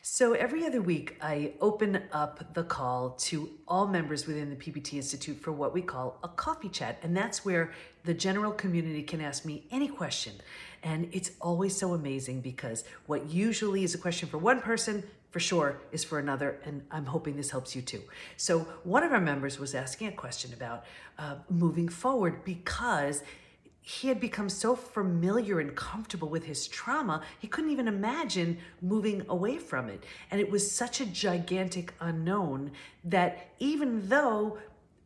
So every other week, I open up the call to all members within the PBT Institute for what we call a coffee chat. And that's where the general community can ask me any question. And it's always so amazing because what usually is a question for one person, for sure, is for another. And I'm hoping this helps you too. So one of our members was asking a question about moving forward because he had become so familiar and comfortable with his trauma, he couldn't even imagine moving away from it. And it was such a gigantic unknown that even though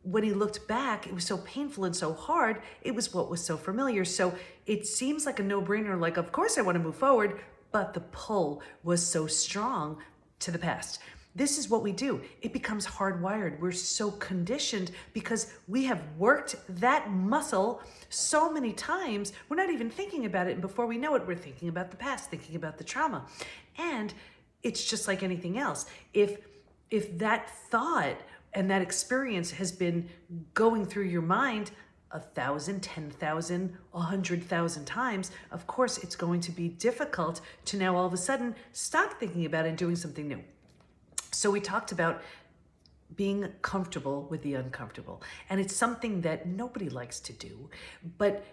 when he looked back, it was so painful and so hard, it was what was so familiar. So it seems like a no-brainer, like, of course I want to move forward, but the pull was so strong to the past. This is what we do. It becomes hardwired. We're so conditioned because we have worked that muscle so many times, we're not even thinking about it. And before we know it, we're thinking about the past, thinking about the trauma. And it's just like anything else. If that thought and that experience has been going through your mind 1,000, 10,000, 100,000 times, of course, it's going to be difficult to now all of a sudden stop thinking about it and doing something new. So we talked about being comfortable with the uncomfortable. And it's something that nobody likes to do. But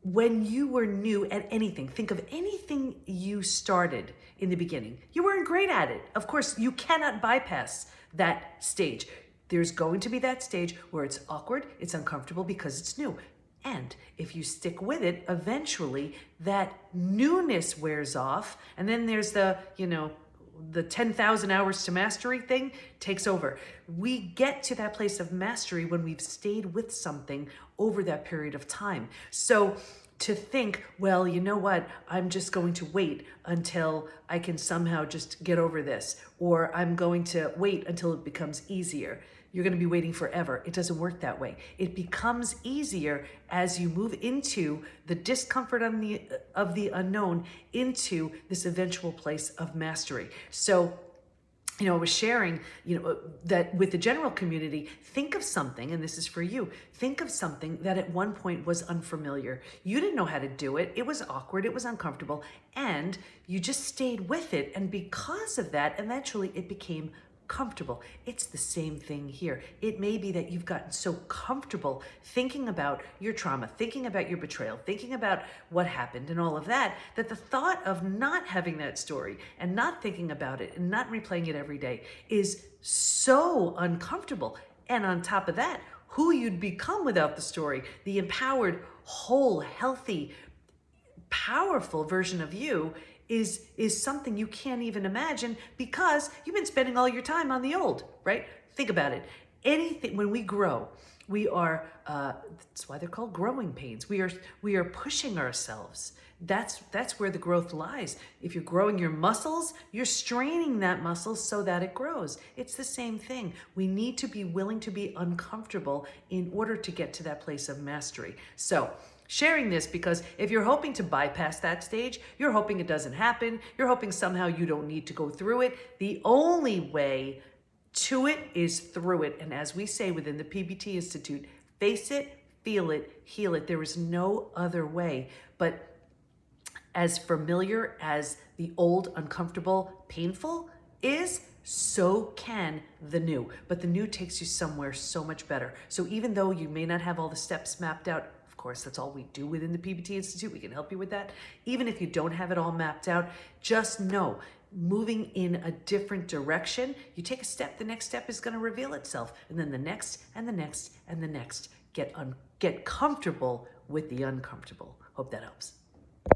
when you were new at anything, think of anything you started in the beginning. You weren't great at it. Of course, you cannot bypass that stage. There's going to be that stage where it's awkward, it's uncomfortable because it's new. And if you stick with it, eventually that newness wears off. And then there's the 10,000 hours to mastery thing takes over. We get to that place of mastery when we've stayed with something over that period of time. So to think, well, you know what, I'm just going to wait until I can somehow just get over this, or I'm going to wait until it becomes easier. You're going to be waiting forever. It doesn't work that way. It becomes easier as you move into the discomfort of the unknown into this eventual place of mastery. So, I was sharing, that with the general community, think of something, and this is for you, think of something that at one point was unfamiliar. You didn't know how to do it. It was awkward. It was uncomfortable. And you just stayed with it. And because of that, eventually it became comfortable. It's the same thing here. It may be that you've gotten so comfortable thinking about your trauma, thinking about your betrayal, thinking about what happened and all of that, that the thought of not having that story and not thinking about it and not replaying it every day is so uncomfortable. And on top of that, who you'd become without the story, the empowered, whole, healthy, powerful version of you is something you can't even imagine because you've been spending all your time on the old, right? Think about it. Anything, when we grow, we are, that's why they're called growing pains. We are pushing ourselves. That's where the growth lies. If you're growing your muscles, you're straining that muscle so that it grows. It's the same thing. We need to be willing to be uncomfortable in order to get to that place of mastery. So, sharing this because if you're hoping to bypass that stage, you're hoping it doesn't happen, you're hoping somehow you don't need to go through it. The only way to it is through it. And as we say within the PBT Institute, face it, feel it, heal it. There is no other way. But as familiar as the old, uncomfortable, painful is, so can the new. But the new takes you somewhere so much better. So even though you may not have all the steps mapped out, of course, that's all we do within the PBT Institute. We can help you with that. Even if you don't have it all mapped out, just know, moving in a different direction, you take a step, the next step is going to reveal itself. And then the next and the next and the next. Get comfortable with the uncomfortable. Hope that helps.